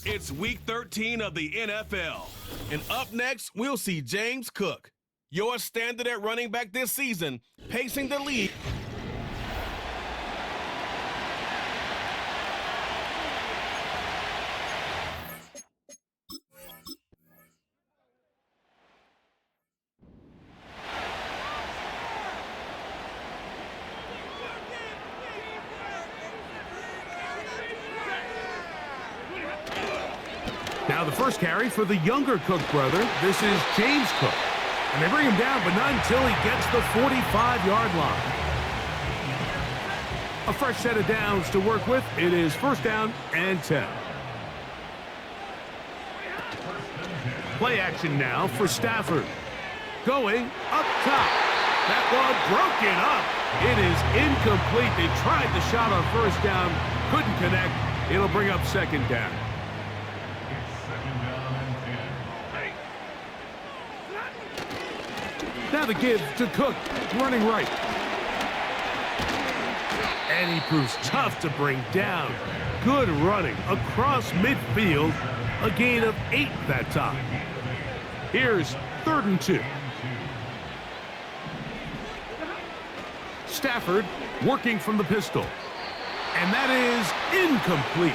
It's week 13 of the NFL. And up next, we'll see James Cook, your standard at running back this season, pacing the league. Now the first carry for the younger Cook brother. This is James Cook. And they bring him down, but not until he gets the 45-yard line. A fresh set of downs to work with. It is first down and 10. Play action now for Stafford. Going up top. That one broken up. It is incomplete. They tried the shot on first down. Couldn't connect. It'll bring up second down. Now the give to Cook, running right. And he proves tough to bring down. Good running across midfield. A gain of 8 that time. Here's 3rd and 2. Stafford working from the pistol. And that is incomplete.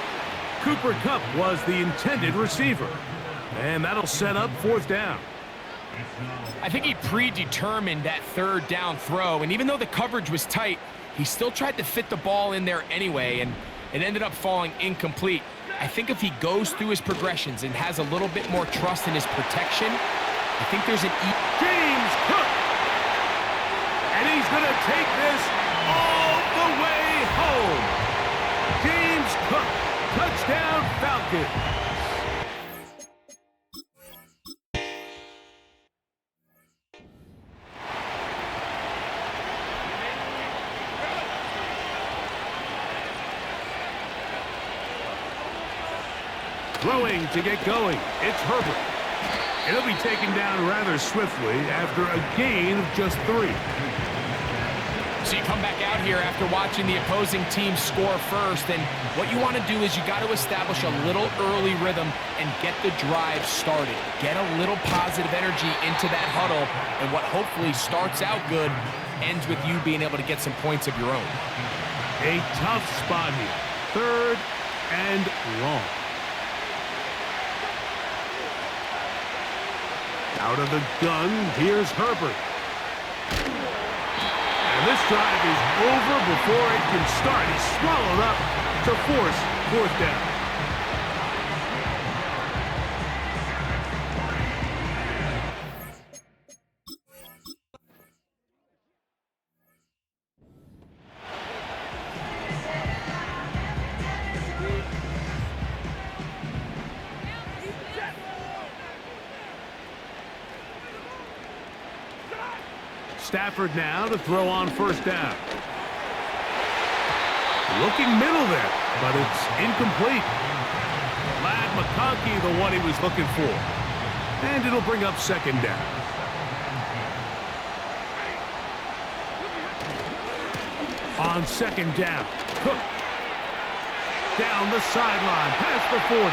Cooper Kupp was the intended receiver. And that'll set up 4th down. I think he predetermined that 3rd down throw, and even though the coverage was tight, he still tried to fit the ball in there anyway, and it ended up falling incomplete. I think if he goes through his progressions and has a little bit more trust in his protection, I think there's an James Cook! And he's going to take this all the way home. James Cook, touchdown Falcons. Throwing to get going. It's Herbert. It'll be taken down rather swiftly after a gain of just 3. So you come back out here after watching the opposing team score first, and what you want to do is you got to establish a little early rhythm and get the drive started. Get a little positive energy into that huddle, and what hopefully starts out good ends with you being able to get some points of your own. A tough spot here. 3rd and long. Out of the gun, here's Herbert. And this drive is over before it can start. He's swallowed up to force 4th down. Stafford now to throw on 1st down. Looking middle there, but it's incomplete. Lad McConkey, the one he was looking for. And it'll bring up 2nd down. On 2nd down, Cook. Down the sideline, past the 40.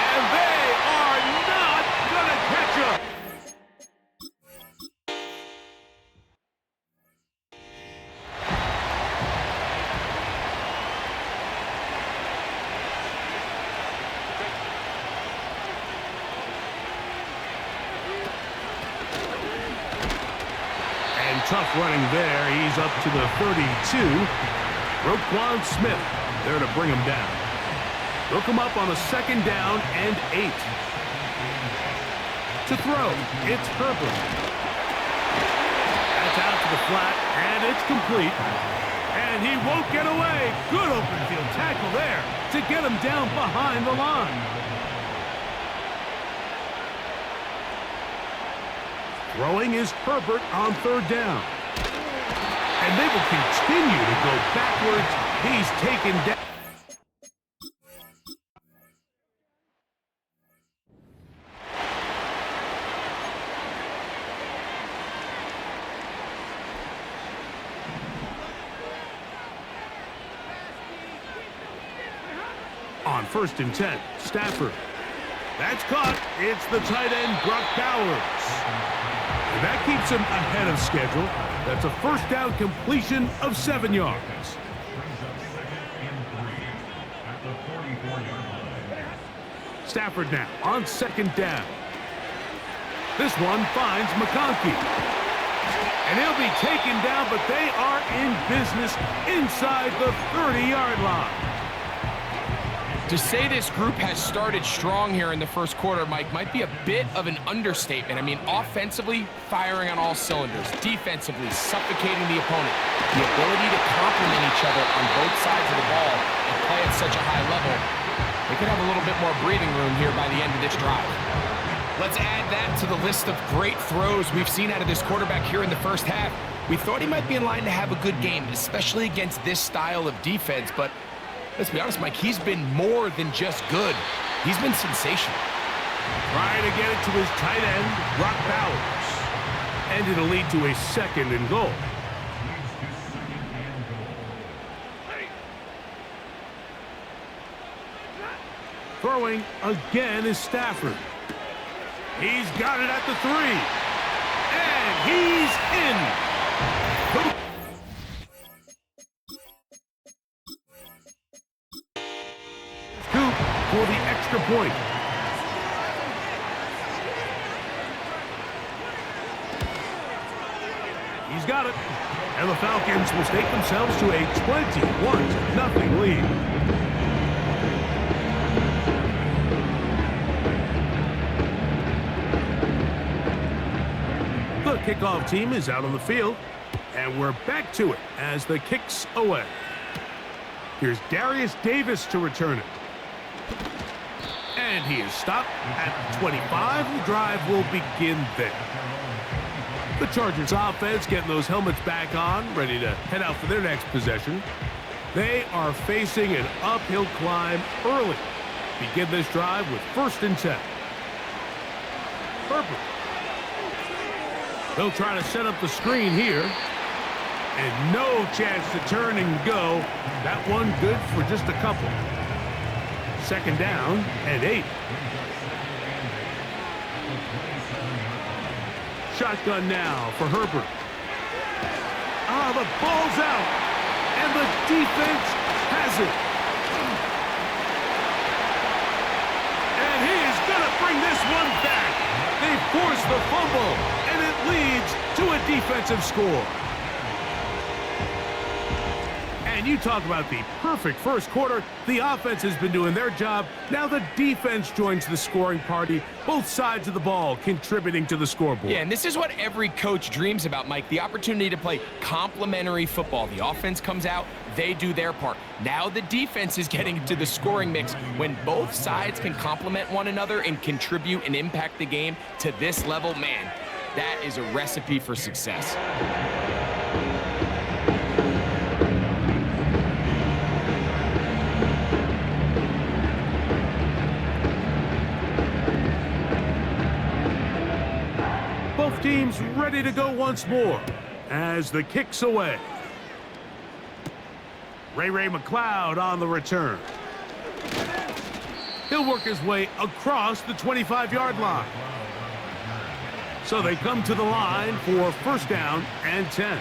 And they are not going to catch up. Tough running there. He's up to the 32. Roquan Smith there to bring him down. Look him up on a 2nd down and 8. To throw, it's Herbert. That's out to the flat, and it's complete. And he won't get away. Good open field tackle there to get him down behind the line. Throwing is Herbert on 3rd down. And they will continue to go backwards. He's taken down. On 1st and 10, Stafford. That's caught. It's the tight end, Brock Bowers. And that keeps him ahead of schedule. That's a first down completion of 7 yards. Stafford now on 2nd down. This one finds McConkey. And he'll be taken down, but they are in business inside the 30-yard line. To say this group has started strong here in the first quarter, Mike, might be a bit of an understatement. I mean, offensively, firing on all cylinders. Defensively, suffocating the opponent. The ability to complement each other on both sides of the ball and play at such a high level. They could have a little bit more breathing room here by the end of this drive. Let's add that to the list of great throws we've seen out of this quarterback here in the first half. We thought he might be in line to have a good game, especially against this style of defense, but let's be honest, Mike, he's been more than just good. He's been sensational. Trying to get it to his tight end, Brock Bowers. And it'll lead to a 2nd and goal. Throwing again is Stafford. He's got it at the 3. And he's in. Scoop for the extra point. He's got it. And the Falcons will stake themselves to a 21-0 lead. The kickoff team is out on the field, and we're back to it as the kick's away. Here's Darius Davis to return it. And he is stopped at 25. The drive will begin there. The Chargers offense getting those helmets back on, ready to head out for their next possession. They are facing an uphill climb early. Begin this drive with 1st and 10. Herbert. They'll try to set up the screen here. And no chance to turn and go. That one good for just a couple. 2nd down and 8. Shotgun now for Herbert. The ball's out. And the defense has it. And he is going to bring this one back. They force the fumble, and it leads to a defensive score. And you talk about the perfect first quarter. The offense has been doing their job. Now the defense joins the scoring party. Both sides of the ball contributing to the scoreboard. Yeah, and this is what every coach dreams about, Mike. The opportunity to play complementary football. The offense comes out, they do their part. Now the defense is getting into the scoring mix. When both sides can complement one another and contribute and impact the game to this level, man, that is a recipe for success. Both teams ready to go once more as the kick's away. Ray McLeod on the return. He'll work his way across the 25-yard line. So they come to the line for 1st down and 10.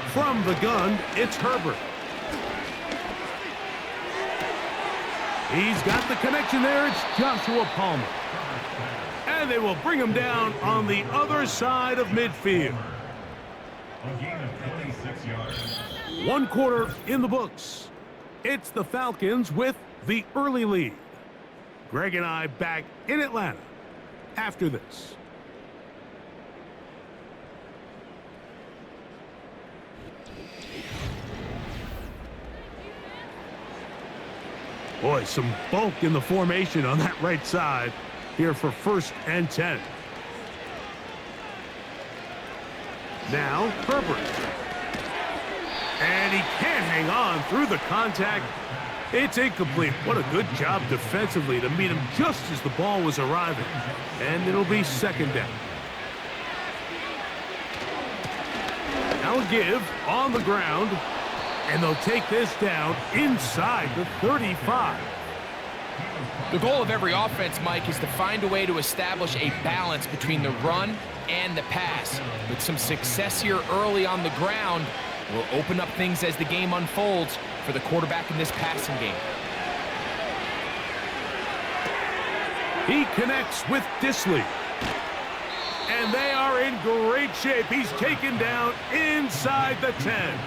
From the gun, it's Herbert. He's got the connection there. It's Joshua Palmer. And they will bring him down on the other side of midfield. A gain of 26 yards. 1 quarter in the books. It's the Falcons with the early lead. Greg and I back in Atlanta after this. Boy, some bulk in the formation on that right side here for 1st and 10. Now, Herbert. And he can't hang on through the contact. It's incomplete. What a good job defensively to meet him just as the ball was arriving. And it'll be 2nd down. Now a give on the ground. And they'll take this down inside the 35. The goal of every offense, Mike, is to find a way to establish a balance between the run and the pass. With some success here early on the ground, will open up things as the game unfolds for the quarterback in this passing game. He connects with Disley. And they are in great shape. He's taken down inside the 10.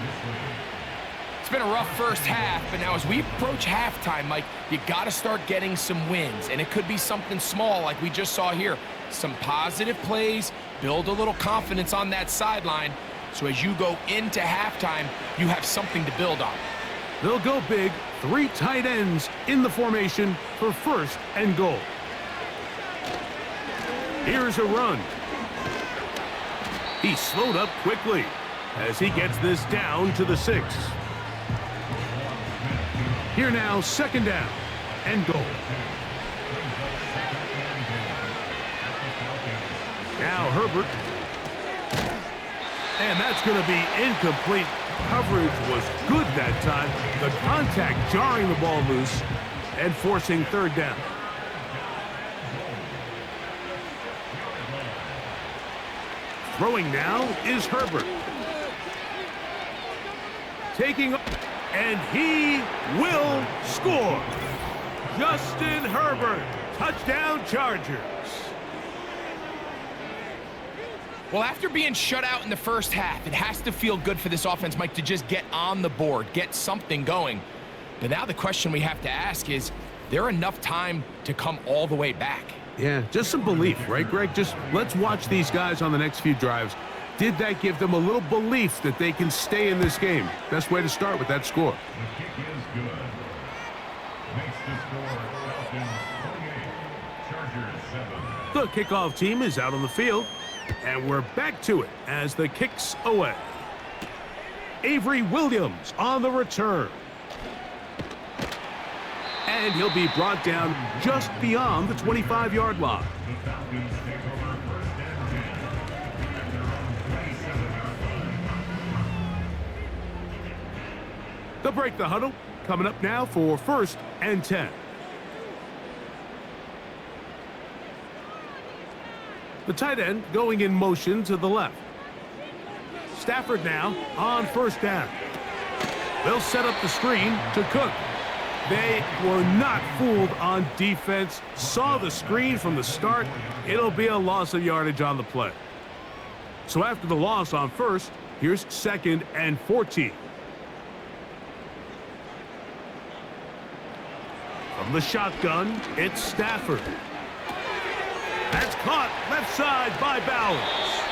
It's been a rough first half, but now as we approach halftime, Mike, you got to start getting some wins. And it could be something small like we just saw here. Some positive plays, build a little confidence on that sideline. So as you go into halftime, you have something to build on. They'll go big, 3 tight ends in the formation for 1st and goal. Here's a run. He slowed up quickly as he gets this down to the 6. Here now, 2nd down and goal. Now Herbert. And that's going to be incomplete. Coverage was good that time. The contact jarring the ball loose and forcing 3rd down. Throwing now is Herbert. Taking, and he will score. Justin Herbert, touchdown Chargers. Well, after being shut out in the first half, it has to feel good for this offense, Mike, to just get on the board, get something going. But now the question we have to ask is there enough time to come all the way back? Yeah, just some belief, right, Greg? Just let's watch these guys on the next few drives. Did that give them a little belief that they can stay in this game? Best way to start with that score. The kick is good. Makes the score Falcons 48, Chargers 7. The kickoff team is out on the field, and we're back to it as the kick's away. Avery Williams on the return. And he'll be brought down just beyond the 25-yard line. The Falcons take over 1st and 10 at their own 27-yard line. They'll break the huddle. Coming up now for 1st and 10. The tight end going in motion to the left. Stafford now on 1st down. They'll set up the screen to Cook. They were not fooled on defense. Saw the screen from the start. It'll be a loss of yardage on the play. So after the loss on 1st, here's 2nd and 14. From the shotgun, it's Stafford. That's caught left side by Bowers.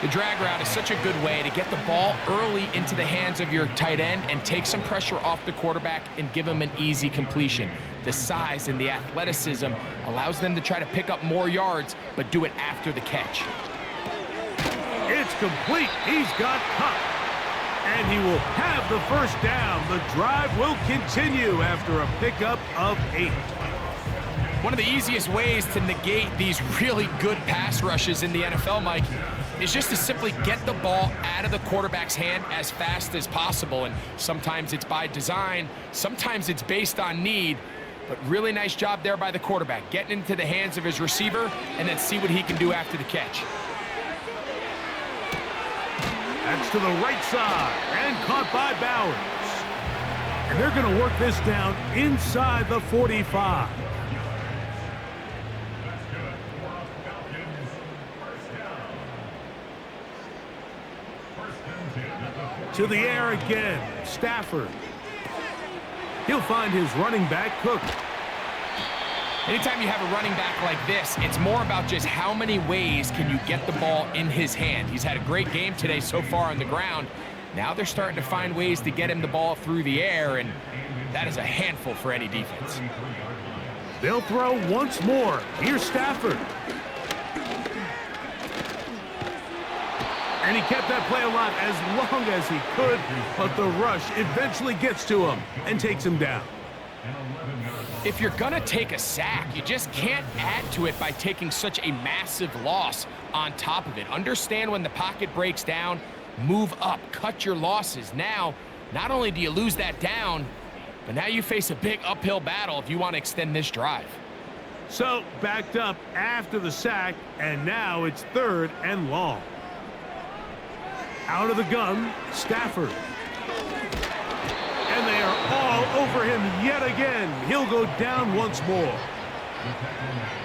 The drag route is such a good way to get the ball early into the hands of your tight end and take some pressure off the quarterback and give him an easy completion. The size and the athleticism allows them to try to pick up more yards, but do it after the catch. It's complete. He's got Cup. And he will have the 1st down. The drive will continue after a pickup of 8. One of the easiest ways to negate these really good pass rushes in the NFL, Mike, is just to simply get the ball out of the quarterback's hand as fast as possible. And sometimes it's by design, sometimes it's based on need, but really nice job there by the quarterback, getting into the hands of his receiver and then see what he can do after the catch. That's to the right side and caught by Bowers. And they're going to work this down inside the 45. To the air again, Stafford. He'll find his running back, Cook. Anytime you have a running back like this, it's more about just how many ways can you get the ball in his hand. He's had a great game today so far on the ground. Now they're starting to find ways to get him the ball through the air, and that is a handful for any defense. They'll throw once more. Here's Stafford. And he kept that play alive as long as he could, but the rush eventually gets to him and takes him down. If you're going to take a sack, you just can't add to it by taking such a massive loss on top of it. Understand when the pocket breaks down, move up, cut your losses. Now, not only do you lose that down, but now you face a big uphill battle if you want to extend this drive. So, backed up after the sack, and now it's 3rd and long. Out of the gun, Stafford. And they are all over him yet again. He'll go down once more.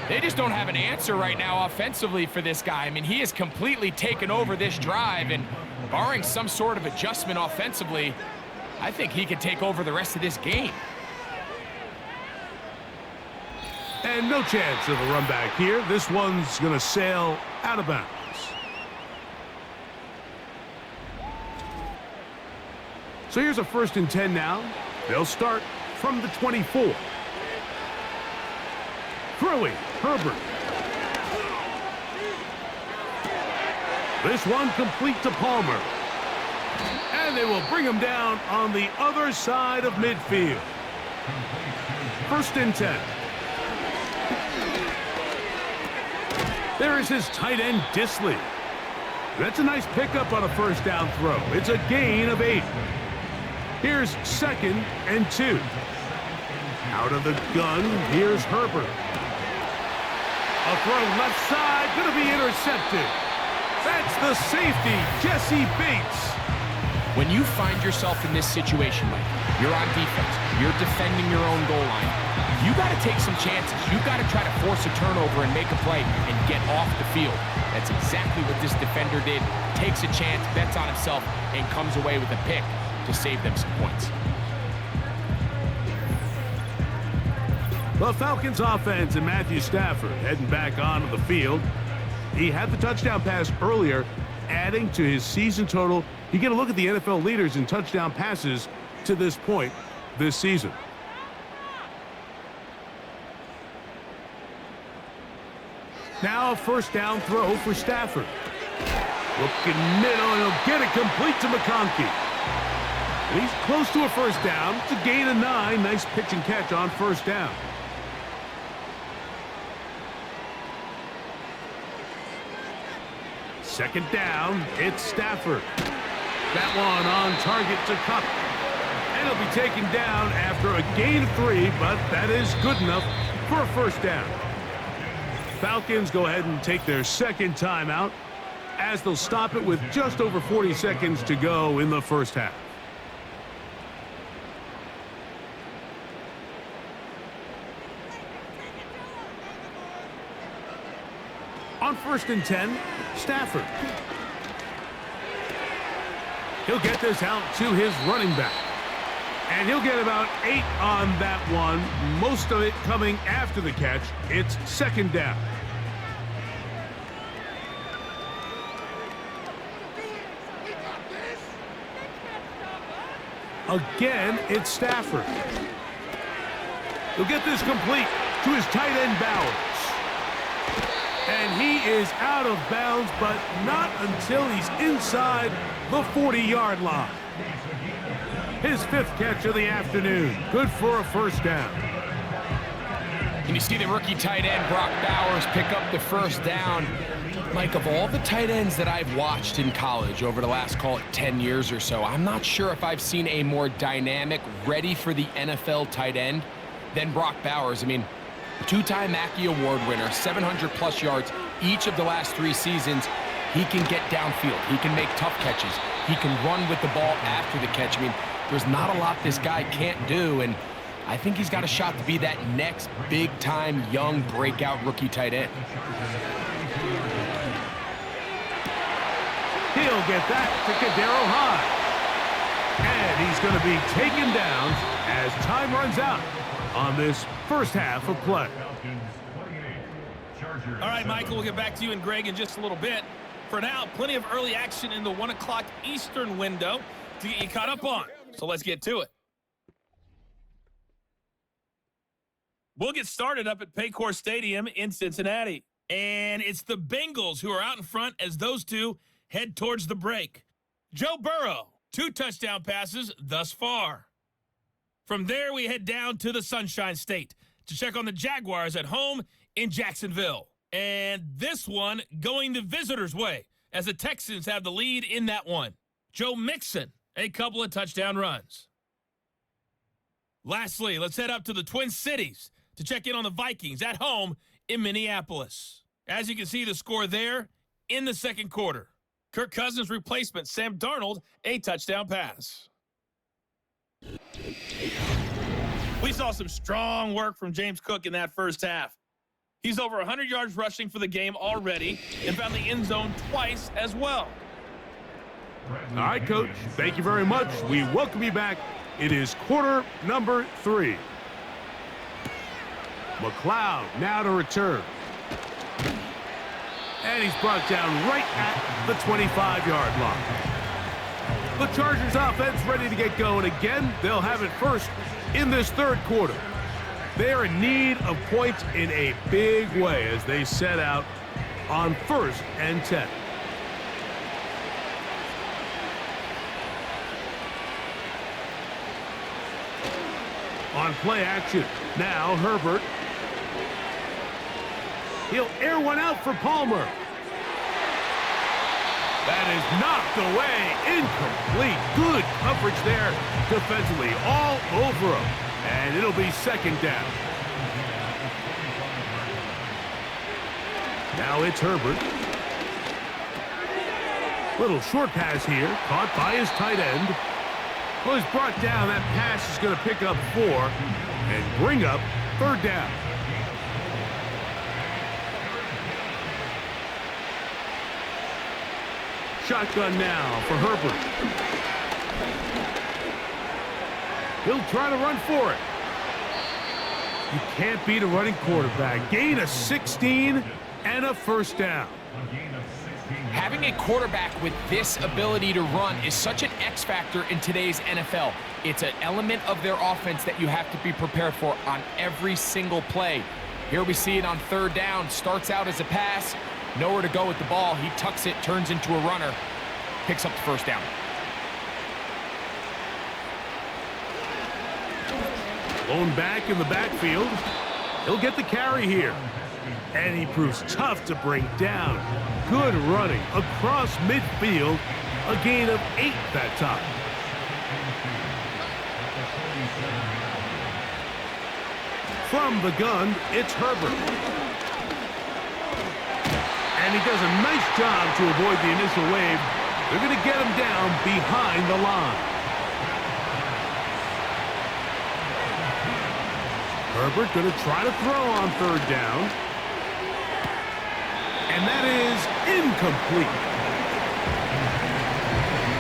They just don't have an answer right now offensively for this guy. I mean, he has completely taken over this drive, and barring some sort of adjustment offensively, I think he could take over the rest of this game. And no chance of a run back here. This one's going to sail out of bounds. So here's a 1st and 10 now. They'll start from the 24. Throwing, Herbert. This one complete to Palmer. And they will bring him down on the other side of midfield. 1st and 10. There is his tight end, Disley. That's a nice pickup on a 1st down throw. It's a gain of 8. Here's 2nd and 2. Out of the gun, here's Herbert. A throw left side, going to be intercepted. That's the safety, Jesse Bates. When you find yourself in this situation, Mike, you're on defense, you're defending your own goal line, you got to take some chances. You got to try to force a turnover and make a play and get off the field. That's exactly what this defender did. Takes a chance, bets on himself, and comes away with a pick to save them some points. The Falcons offense and Matthew Stafford heading back onto the field. He had the touchdown pass earlier, adding to his season total. You get a look at the NFL leaders in touchdown passes to this point this season. Now a 1st down throw for Stafford. Looking middle, and he'll get it complete to McConkey. And he's close to a 1st down. It's a gain of 9. Nice pitch and catch on 1st down. Second down, it's Stafford. That one on target to Cup. And he'll be taken down after a gain of 3, but that is good enough for a 1st down. Falcons go ahead and take their 2nd timeout as they'll stop it with just over 40 seconds to go in the 1st half. On 1st and 10, Stafford. He'll get this out to his running back. And he'll get about 8 on that one, most of it coming after the catch. It's 2nd down. Again, it's Stafford. He'll get this complete to his tight end, Bowers. And he is out of bounds, but not until he's inside the 40-yard line. His 5th catch of the afternoon. Good for a 1st down. And you see the rookie tight end, Brock Bowers, pick up the 1st down. Mike, of all the tight ends that I've watched in college over the last, call it 10 years or so, I'm not sure if I've seen a more dynamic, ready for the NFL tight end than Brock Bowers. I mean, 2-time Mackey Award winner, 700-plus yards each of the last 3 seasons. He can get downfield. He can make tough catches. He can run with the ball after the catch. I mean, there's not a lot this guy can't do, and I think he's got a shot to be that next big-time, young, breakout rookie tight end. He'll get that to Kadero High. And he's going to be taken down as time runs out on this 1st half of play. All right, Michael, we'll get back to you and Greg in just a little bit. For now, plenty of early action in the 1 o'clock Eastern window to get you caught up on. So let's get to it. We'll get started up at Paycor Stadium in Cincinnati. And it's the Bengals who are out in front as those two head towards the break. Joe Burrow, 2 touchdown passes thus far. From there, we head down to the Sunshine State to check on the Jaguars at home in Jacksonville. And this one going the visitors' way as the Texans have the lead in that one. Joe Mixon a couple of touchdown runs. Lastly, let's head up to the Twin Cities to check in on the Vikings at home in Minneapolis. As you can see the score there in the second quarter. Kirk Cousins' replacement, Sam Darnold, a touchdown pass. We saw some strong work from James Cook in that first half. He's over 100 yards rushing for the game already and found the end zone twice as well. All right, Coach. Thank you very much. We welcome you back. It is quarter number 3. McLeod now to return. And he's brought down right at the 25-yard line. The Chargers offense ready to get going again. They'll have it first in this third quarter. They are in need of points in a big way as they set out on 1st and 10. On play action, now Herbert. He'll air one out for Palmer. That is knocked away, incomplete. Good coverage there defensively, all over him. And it'll be second down. Now it's Herbert. Little short pass here, caught by his tight end. Well, he's brought down. That pass is going to pick up 4 and bring up 3rd down. Shotgun now for Herbert. He'll try to run for it. You can't beat a running quarterback. Gain of 16 and a 1st down. Having a quarterback with this ability to run is such an X factor in today's NFL. It's an element of their offense that you have to be prepared for on every single play. Here we see it on 3rd down. Starts out as a pass. Nowhere to go with the ball. He tucks it, turns into a runner. Picks up the 1st down. Blown back in the backfield. He'll get the carry here. And he proves tough to bring down. Good running across midfield. A gain of 8 that time. From the gun, it's Herbert. And he does a nice job to avoid the initial wave. They're going to get him down behind the line. Herbert going to try to throw on 3rd down. And that is incomplete.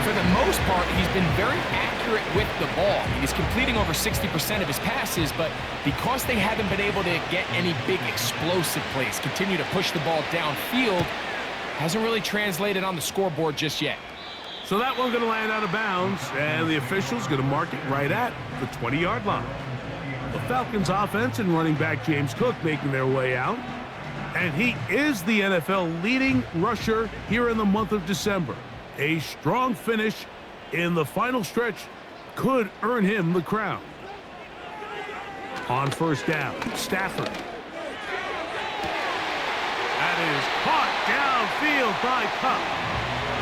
For the most part, he's been very accurate with the ball. He's completing over 60% of his passes, but because they haven't been able to get any big explosive plays, continue to push the ball downfield, hasn't really translated on the scoreboard just yet. So that one's going to land out of bounds, and the official's going to mark it right at the 20-yard line. The Falcons offense and running back James Cook making their way out. And he is the NFL leading rusher here in the month of December. A strong finish in the final stretch could earn him the crown. On 1st down, Stafford. That is caught downfield by Cup.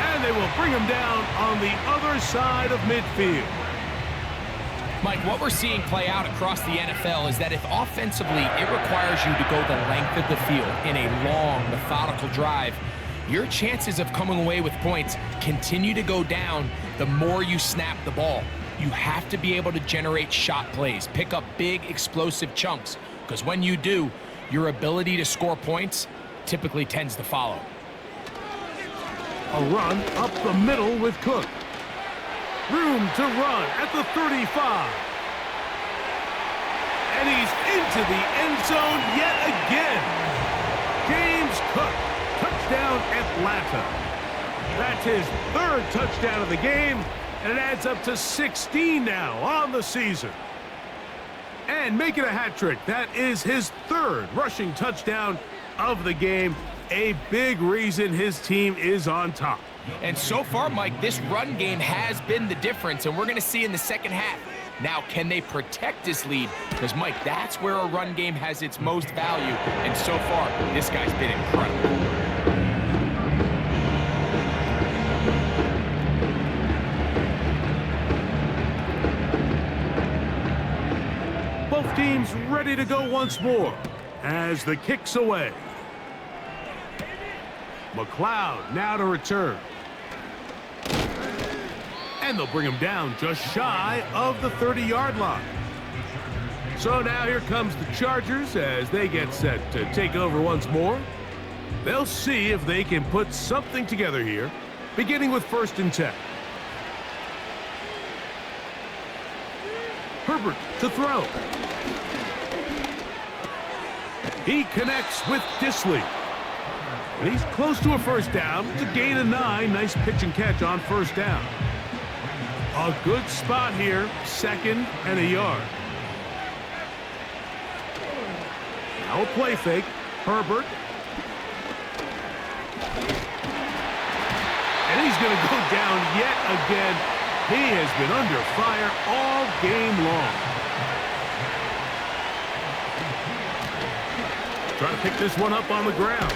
And they will bring him down on the other side of midfield. Mike, what we're seeing play out across the NFL is that if offensively it requires you to go the length of the field in a long, methodical drive, your chances of coming away with points continue to go down the more you snap the ball. You have to be able to generate shot plays, pick up big, explosive chunks, because when you do, your ability to score points typically tends to follow. A run up the middle with Cook. Room to run at the 35. And he's into the end zone yet again. James Cook, touchdown Atlanta. That's his 3rd touchdown of the game, and it adds up to 16 now on the season. And making a hat trick, that is his 3rd rushing touchdown of the game. A big reason his team is on top. And so far, Mike, this run game has been the difference, and we're going to see in the second half. Now, can they protect this lead? Because, Mike, that's where a run game has its most value, and so far, this guy's been incredible. team's ready to go once more as the kick's away. McLeod now to return. And they'll bring him down just shy of the 30-yard line. So now here comes the Chargers as they get set to take over once more. They'll see if they can put something together here, beginning with 1st and 10. Herbert to throw. He connects with Disley. And he's close to a 1st down. It's a gain of 9. Nice pitch and catch on 1st down. A good spot here, 2nd and a yard. Now a play fake. Herbert. And he's going to go down yet again. He has been under fire all game long. Trying to pick this one up on the ground.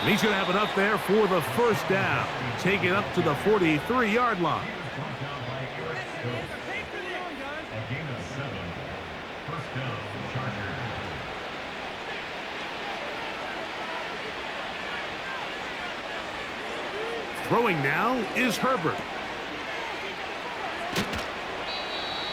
And he's going to have enough there for the 1st down. Take it up to the 43-yard line. A gain of 7. 1st down, Chargers. Throwing now is Herbert.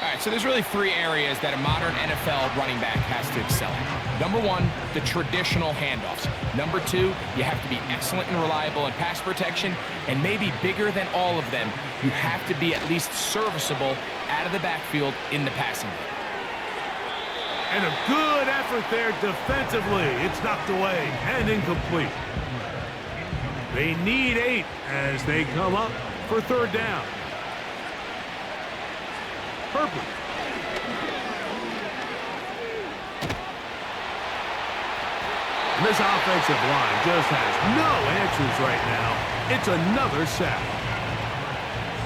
All right, so there's really 3 areas that a modern NFL running back has to excel in. Number 1, the traditional handoffs. Number 2, you have to be excellent and reliable in pass protection. And maybe bigger than all of them, you have to be at least serviceable out of the backfield in the passing game. And a good effort there defensively. It's knocked away and incomplete. They need 8 as they come up for 3rd down. Herbert. And this offensive line just has no answers right now. It's another sack.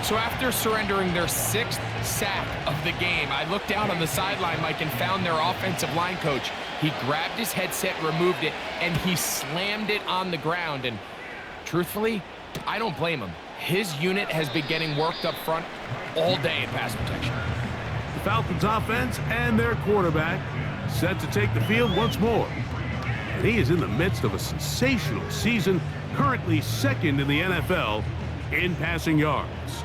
So after surrendering their 6th sack of the game, I looked down on the sideline, Mike, and found their offensive line coach. He grabbed his headset, removed it, and he slammed it on the ground. And truthfully, I don't blame him. His unit has been getting worked up front all day in pass protection. The Falcons offense and their quarterback set to take the field once more. And he is in the midst of a sensational season, currently 2nd in the NFL in passing yards.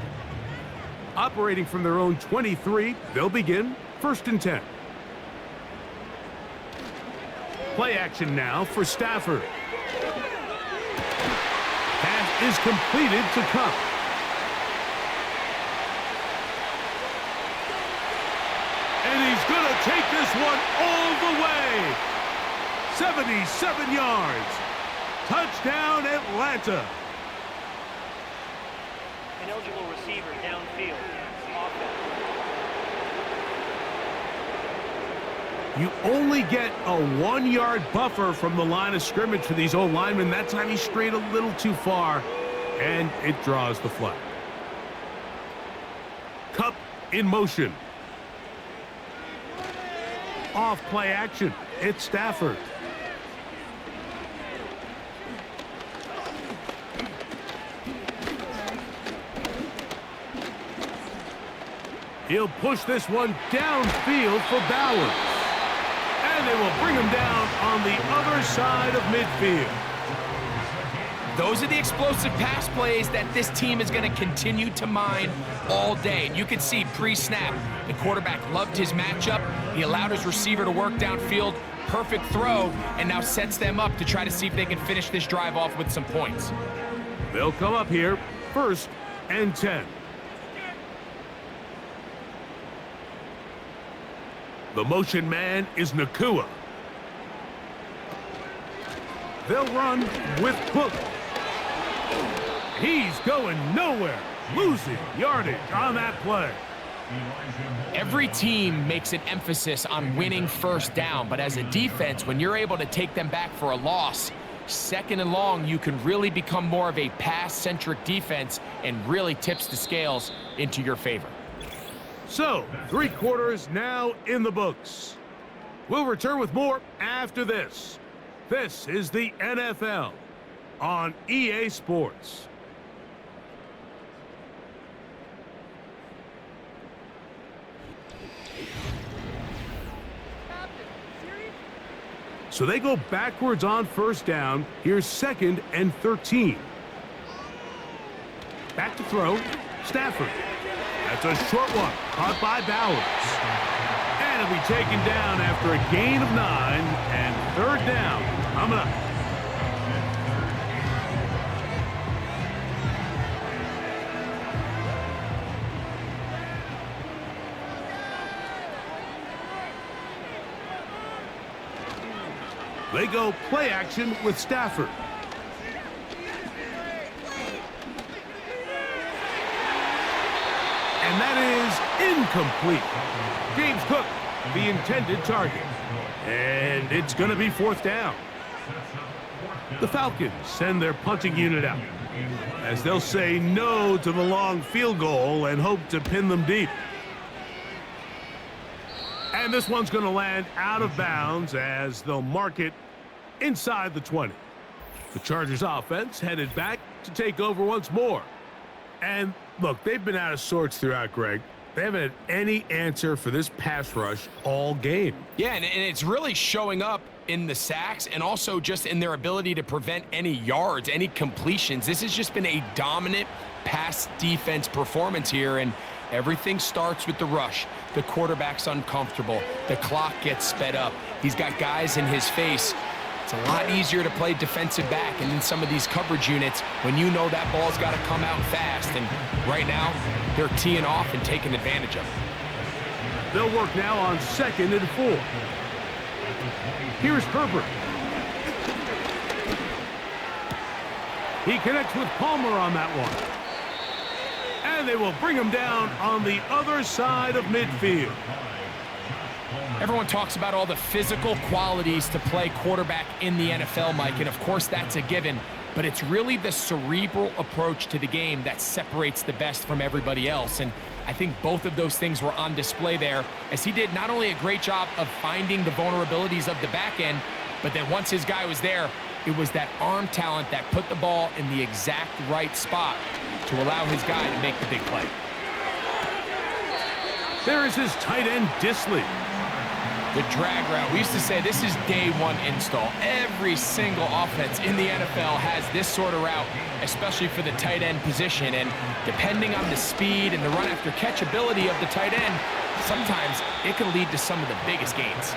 Operating from their own 23, they'll begin 1st and 10. Play action now for Stafford. Pass is completed to Cup. And he's going to take this one all the way. 77 yards. Touchdown, Atlanta. Ineligible receiver downfield. Offense. You only get a 1-yard buffer from the line of scrimmage for these old linemen. That time he strayed a little too far, and it draws the flag. Cup in motion. Off play action. It's Stafford. He'll push this one downfield for Bowers. And they will bring him down on the other side of midfield. Those are the explosive pass plays that this team is going to continue to mine all day. And you can see pre-snap, the quarterback loved his matchup. He allowed his receiver to work downfield. Perfect throw, and now sets them up to try to see if they can finish this drive off with some points. They'll come up here 1st and 10. The motion man is Nakua. They'll run with Cook. He's going nowhere, losing yardage on that play. Every team makes an emphasis on winning 1st down, but as a defense, when you're able to take them back for a loss, 2nd and long, you can really become more of a pass-centric defense and really tips the scales into your favor. So, 3 quarters now in the books. We'll return with more after this. This is the NFL on EA Sports. So they go backwards on first down. Here's 2nd and 13. Back to throw. Stafford. That's a short one. Caught by Bowers. And it'll be taken down after a gain of 9 and 3rd down. Coming up. They go play action with Stafford. And that is incomplete. James Cook, the intended target. And it's going to be 4th down. The Falcons send their punting unit out, as they'll say no to the long field goal and hope to pin them deep. And this one's going to land out of bounds as they'll mark it inside the 20. The Chargers offense headed back to take over once more. And look, they've been out of sorts throughout, Greg. They haven't had any answer for this pass rush all game. Yeah, and it's really showing up in the sacks and also just in their ability to prevent any yards, any completions. This has just been a dominant pass defense performance here, and everything starts with the rush. The quarterback's uncomfortable. The clock gets sped up. He's got guys in his face. It's a lot easier to play defensive back and in some of these coverage units when you know that ball's got to come out fast. And right now, they're teeing off and taking advantage of it. They'll work now on 2nd and 4. Here's Herbert. He connects with Palmer on that one. And they will bring him down on the other side of midfield. Everyone talks about all the physical qualities to play quarterback in the NFL, Mike, and of course that's a given, but it's really the cerebral approach to the game that separates the best from everybody else, and I think both of those things were on display there, as he did not only a great job of finding the vulnerabilities of the back end, but then once his guy was there, it was that arm talent that put the ball in the exact right spot to allow his guy to make the big play. There is his tight end, Disley. The drag route. We used to say this is day one install. Every single offense in the NFL has this sort of route, especially for the tight end position. And depending on the speed and the run after catch ability of the tight end, sometimes it can lead to some of the biggest gains.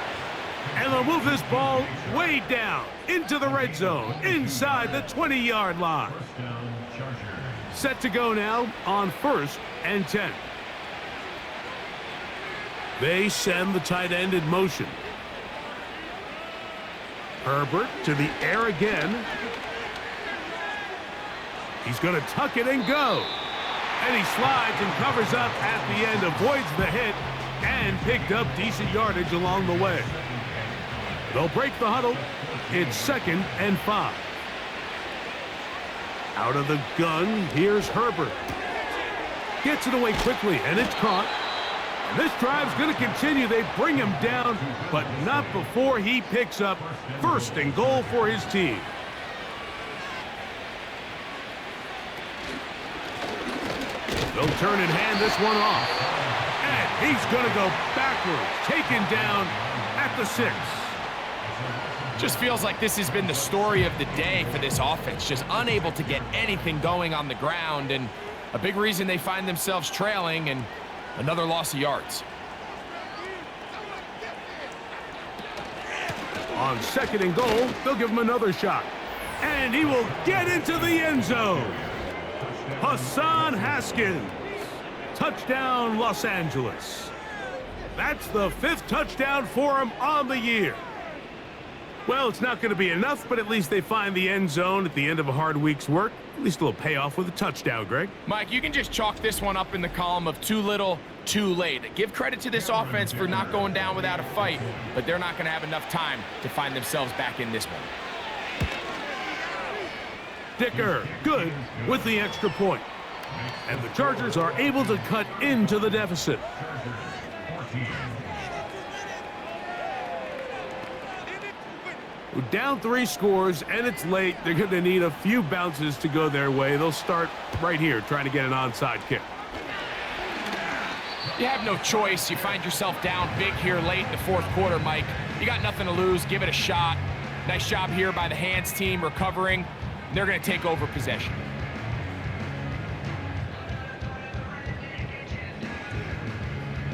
And they'll move this ball way down into the red zone, inside the 20-yard line. Set to go now on 1st and 10. They send the tight end in motion. Herbert to the air again. He's going to tuck it and go. And he slides and covers up at the end, avoids the hit, and picked up decent yardage along the way. They'll break the huddle. It's 2nd and 5. Out of the gun, here's Herbert. Gets it away quickly, and it's caught. And this drive's going to continue. They bring him down, but not before he picks up 1st and goal for his team. They'll turn and hand this one off. And he's going to go backwards, taken down at the 6. Just feels like this has been the story of the day for this offense. Just unable to get anything going on the ground, and a big reason they find themselves trailing and another loss of yards. On 2nd and goal, they'll give him another shot. And he will get into the end zone. Hassan Haskins. Touchdown, Los Angeles. That's the 5th touchdown for him on the year. Well, it's not going to be enough, but at least they find the end zone at the end of a hard week's work. At least a little payoff with a touchdown, Greg. Mike, you can just chalk this one up in the column of too little, too late. Give credit to this offense for not going down without a fight, but they're not going to have enough time to find themselves back in this one. Dicker, good with the extra point. And the Chargers are able to cut into the deficit. Down 3 scores, and it's late. They're going to need a few bounces to go their way. They'll start right here, trying to get an onside kick. You have no choice. You find yourself down big here late in the 4th quarter, Mike. You got nothing to lose. Give it a shot. Nice job here by the hands team recovering. They're going to take over possession.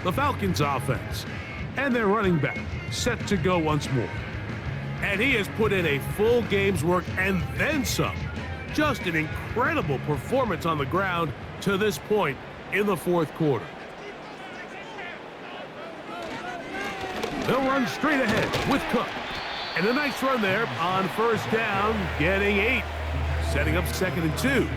The Falcons offense and their running back set to go once more. And he has put in a full game's work and then some. Just an incredible performance on the ground to this point in the fourth quarter. They'll run straight ahead with Cook. And a nice run there on first down, getting 8. Setting up 2nd and 2.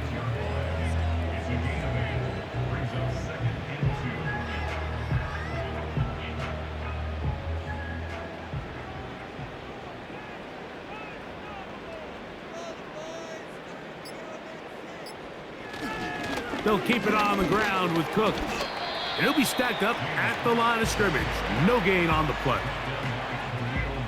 They'll keep it on the ground with Cook. And he'll be stacked up at the line of scrimmage. No gain on the play.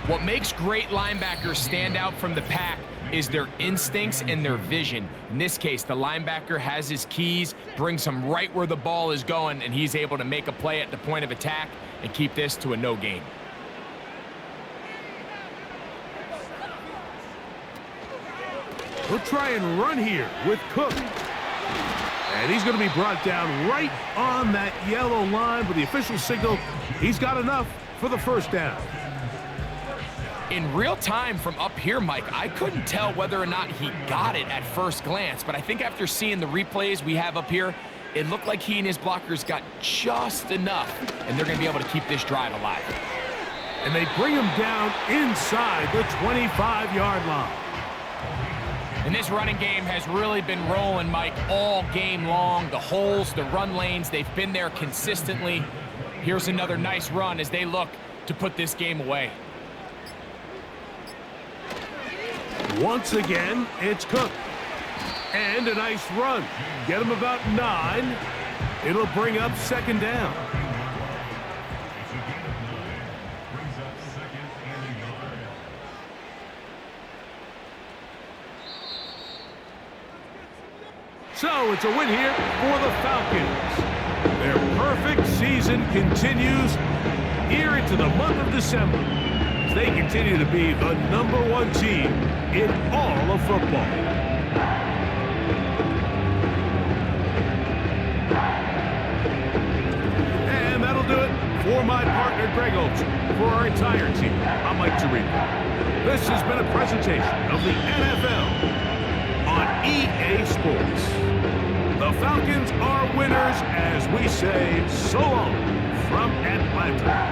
What makes great linebackers stand out from the pack is their instincts and their vision. In this case, the linebacker has his keys, brings him right where the ball is going, and he's able to make a play at the point of attack and keep this to a no gain. He'll try and run here with Cook. And he's going to be brought down right on that yellow line, but the official signal, he's got enough for the first down. In real time from up here, Mike, I couldn't tell whether or not he got it at first glance, but I think after seeing the replays we have up here, it looked like he and his blockers got just enough, and they're going to be able to keep this drive alive. And they bring him down inside the 25-yard line. And this running game has really been rolling, Mike, all game long. The holes, the run lanes, they've been there consistently. Here's another nice run as they look to put this game away. Once again, it's Cook. And a nice run. Get him about 9. It'll bring up 2nd down. So it's a win here for the Falcons. Their perfect season continues here into the month of December. They continue to be the #1 team in all of football. And that'll do it for my partner, Greg Olson. For our entire team, I'm Mike Tirico. This has been a presentation of the NFL on EA Sports. The Falcons are winners as we say so long from Atlanta.